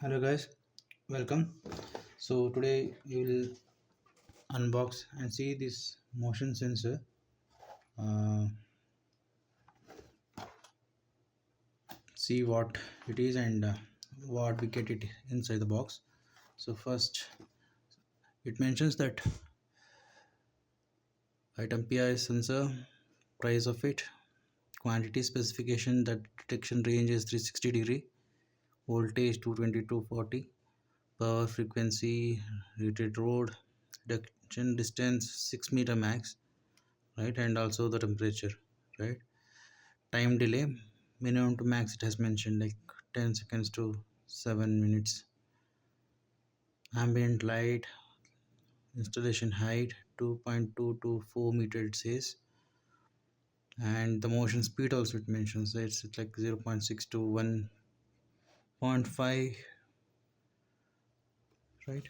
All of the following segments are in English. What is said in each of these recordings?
Hello guys, welcome. So today we will unbox and see this motion sensor. Uh, See what it is and what we get it inside the box. So first, it mentions that item PIR sensor, price of it, quantity specification, that detection range is 360-degree, voltage 220-240, power frequency, rated load, detection distance 6 meter max, right, and also the temperature, right. Time delay minimum to max, it has mentioned like 10 seconds to 7 minutes. Ambient light, installation height 2.2 to 4 meter it says, and the motion speed also it mentions, it's like 0.6 to 1.5, right.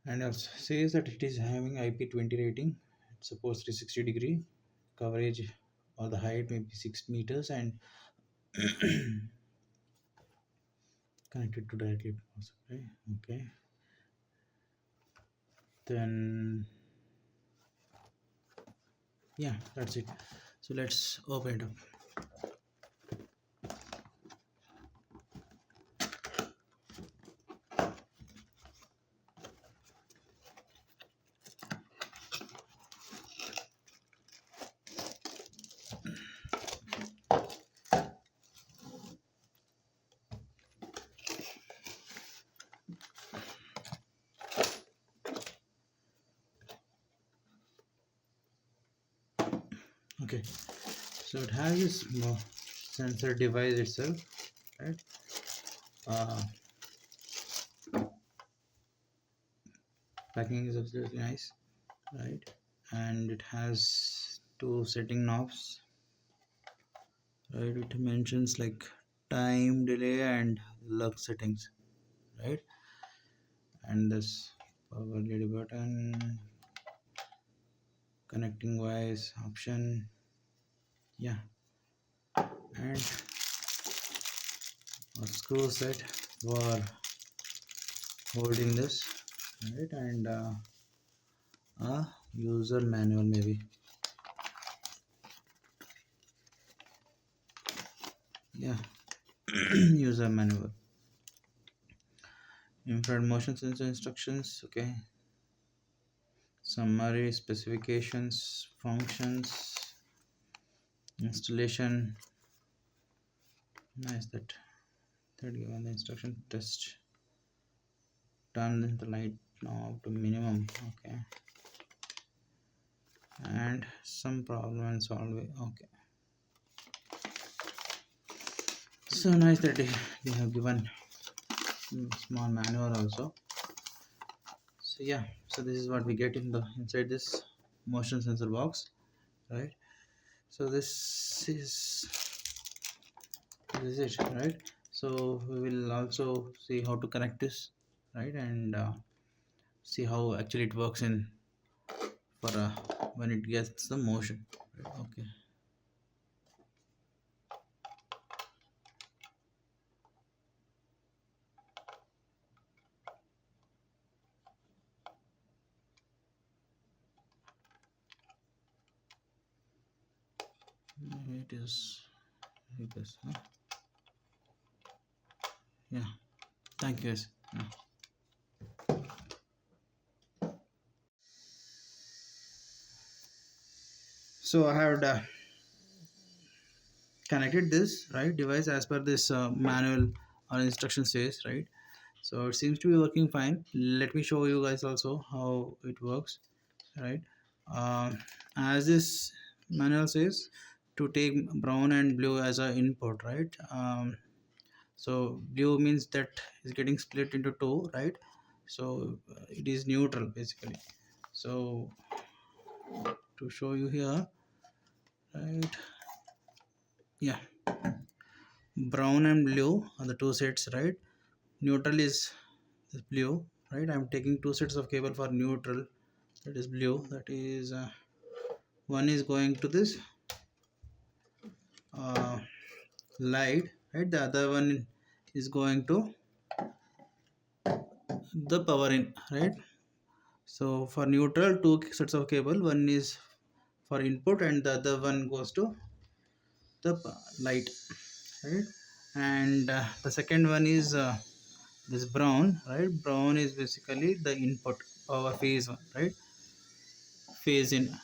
And it says that it is having IP20 rating. It supports 360-degree coverage, or the height may be 6 meters, and connected to directly power supply. Okay, then yeah, that's it. So let's open it up. Okay, so it has this sensor device itself, right. uh, Packing is absolutely nice, right, and it has two setting knobs, right. It mentions like time, delay, and lux settings, right, and this power LED button, connecting wires option, yeah, and a screw set for holding this, right, and a user manual maybe, yeah. User manual, infrared motion sensor instructions, okay, summary specifications, functions, installation, nice, that given the instruction, test, turn the light knob to minimum, okay, and some problem and solve it, okay. So nice that they have given small manual also. So yeah, so this is what we get inside this motion sensor box, right. So this is it, right. So we will also see how to connect this, right, and see how actually it works in for when it gets the motion, right? Okay, it is like this, huh? Yeah, thank you guys. Yeah. So I have connected this, right, device as per this manual or instruction says, right. So it seems to be working fine. Let me show you guys also how it works, right. uh, as this manual says, to take brown and blue as a input, right. So blue means that is getting split into two, right. So it is neutral basically. So to show you here, right, yeah, brown and blue are the two sets, right. Neutral is blue, right. I'm taking two sets of cable for neutral, that is blue, that is one is going to this uh, light, right, the other one is going to the power in, right? So for neutral, two sets of cable, one is for input and the other one goes to the light, right? And the second one is this brown, right? Brown is basically the input power phase one, right? Phase in.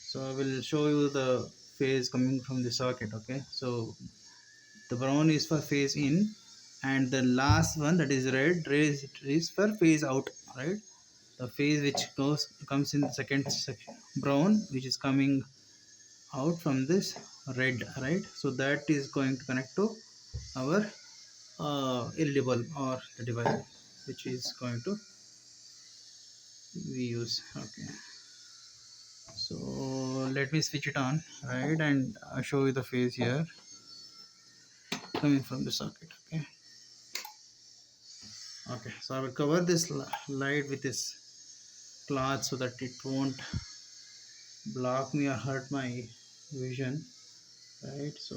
So I will show you the phase coming from the socket. Okay, so the brown is for phase in, and the last one, that is red, is for phase out, right? The phase which comes in the second section, brown, which is coming out from this red, right? So that is going to connect to our LED bulb or the device which is going to we use. Okay, so let me switch it on, right, and show you the phase here coming from the socket. Okay, okay, so I will cover this light with this cloth so that it won't block me or hurt my vision, right? So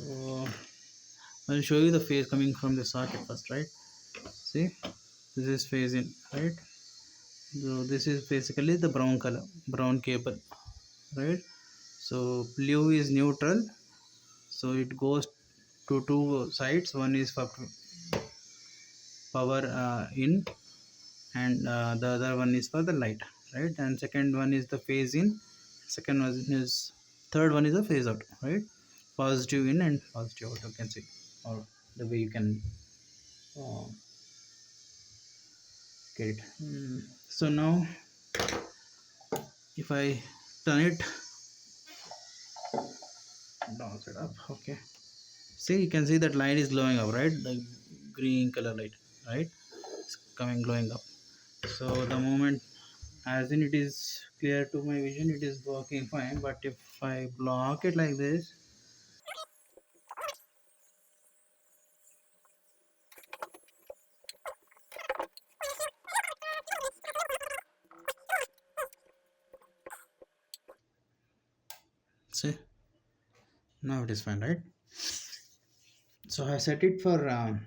I'll show you the phase coming from the socket first, right? See, this is phase in, right? So this is basically the brown color, brown cable, right? So blue is neutral, so it goes to two sides. One is for power in, and the other one is for the light, right? And second one is the phase in, second one is, third one is the phase out, right? Positive in and positive out, you can see, or the way you can uh, get it. So now if I turn it down, set up, okay, see, you can see that light is glowing up, right? The green color light, right? It's coming glowing up. So the moment, as in, it is clear to my vision, it is working fine. But if I block it like this, see, now it is fine, right? So I set it for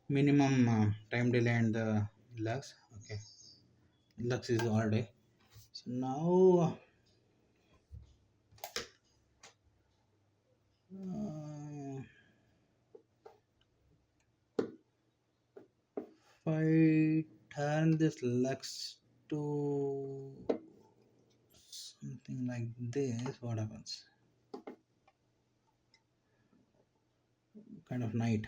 minimum time delay and the lux. Okay, lux is all day. So now if I turn this lux to something like this, what happens? Kind of night.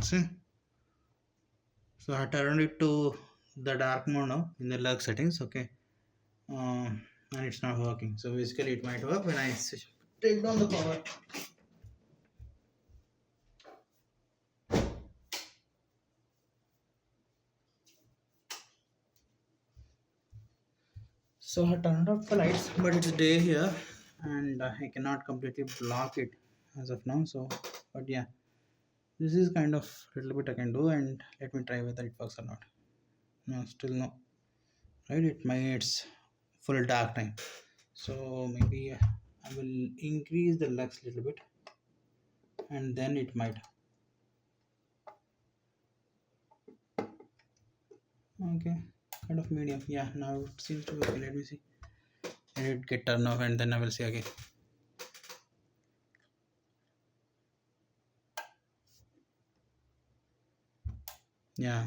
See, so I turned it to the dark mode now in the lux settings. Okay, and it's not working. So basically, it might work when I take down the power. So I turned off the lights, but it's day here, and I cannot completely block it as of now. So, but yeah, this is kind of little bit I can do, and let me try whether it works or not. No, still no. Right? It's full dark time. So maybe I will increase the lux little bit, and then it might. Okay, kind of medium. Yeah, now it seems to be okay. Let me see. Let it get turned off, and then I will see again. Yeah,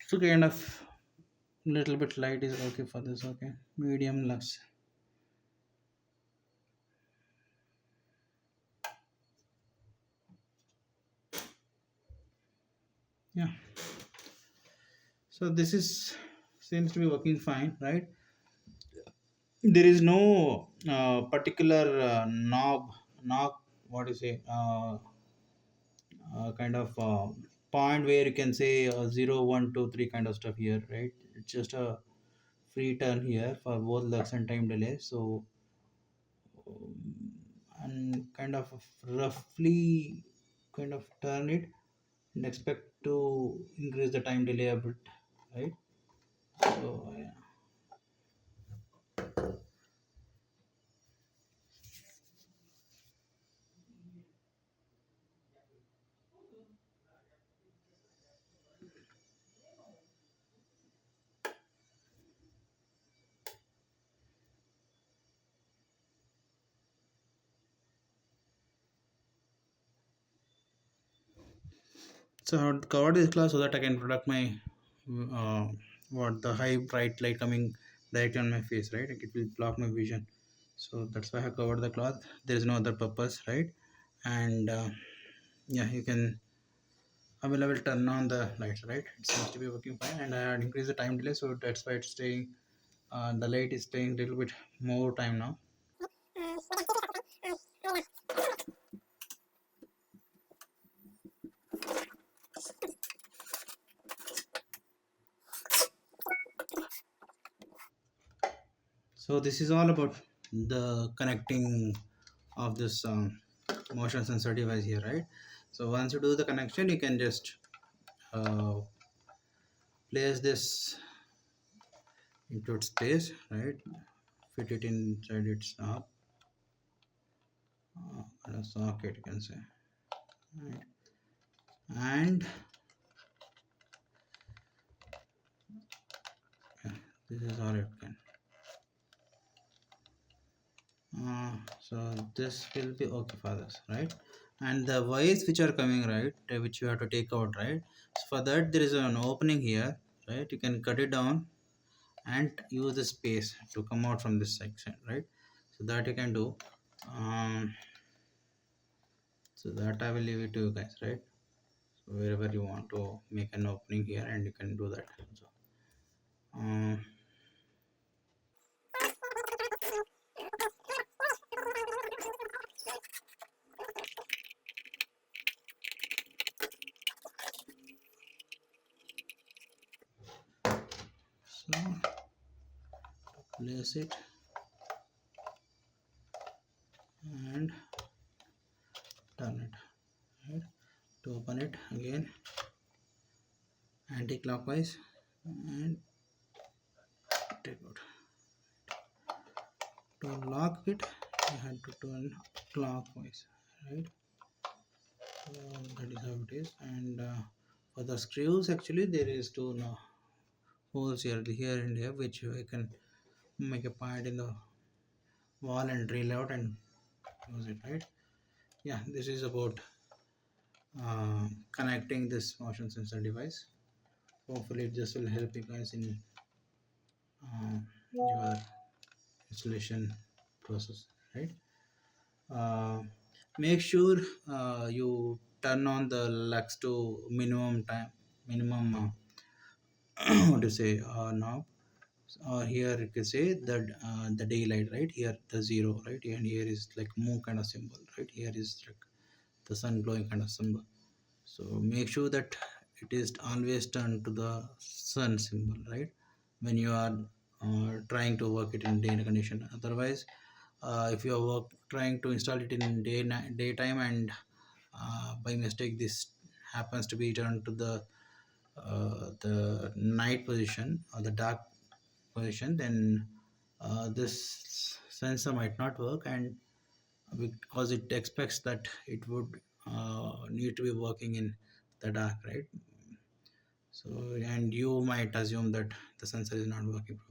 so kind of little bit light is okay for this. Okay, medium lux. Yeah, so this is seems to be working fine, right? There is no particular knob, what do you say, kind of point where you can say 0 1 2 3 kind of stuff here, right? It's just a free turn here for both lux and time delay. So and kind of roughly kind of turn it and expect to increase the time delay a bit, right? So yeah. So I would cover this class so that I can protect my uh, what the high bright light coming directly on my face, right? Like, it will block my vision. So that's why I covered the cloth. There is no other purpose, right? And yeah, you can available turn on the lights, right? It seems to be working fine, and I had increased the time delay, so that's why it's staying. The light is staying a little bit more time now. So this is all about the connecting of this motion sensor device here, right? So once you do the connection, you can just uh, place this into its place, right? Fit it inside its socket, you can say, right? And yeah, this is all it can. So this will be okay for this, right? And the wires which are coming, right, which you have to take out, right? So for that there is an opening here, right? You can cut it down and use the space to come out from this section, right? So that you can do. um, so that I will leave it to you guys, right? So wherever you want to make an opening here, and you can do that. So um, so place it and turn it, right? To open it again, anti-clockwise, and take out. To lock it, you have to turn clockwise, right? So that is how it is. And for the screws, actually there is two holes here and here, which I can make a point in the wall and drill out and use it, right? Yeah, this is about connecting this motion sensor device. Hopefully this will help you guys in your installation process, right? uh, Make sure you turn on the lux to minimum time, minimum what to say knob. Here you can say that the daylight, right? Here the zero, right? And here is like moon kind of symbol, right? Here is like the sun glowing kind of symbol. So make sure that it is always turned to the sun symbol, right? When you are trying to work it in day condition. Otherwise, if you are trying to install it in daytime, and by mistake this happens to be turned to the night position or the dark position, then this sensor might not work, and because it expects that it would need to be working in the dark, right? So, and you might assume that the sensor is not working properly.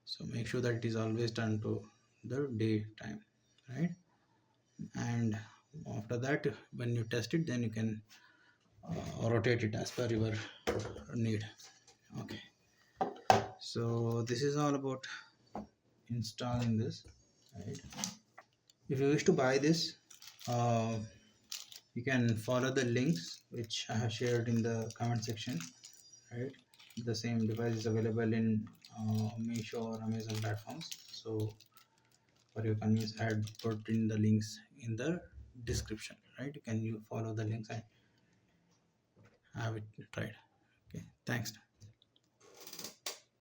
So make sure that it is always turned to the daytime, right? And after that, when you test it, then you can rotate it as per your need. Okay, so this is all about installing this, right? If you wish to buy this, uh, you can follow the links which I have shared in the comment section, right? The same device is available in Meesho or Amazon platforms. So for your convenience, I had put in the links in the description, right? You can follow the links and have it tried. Okay, thanks.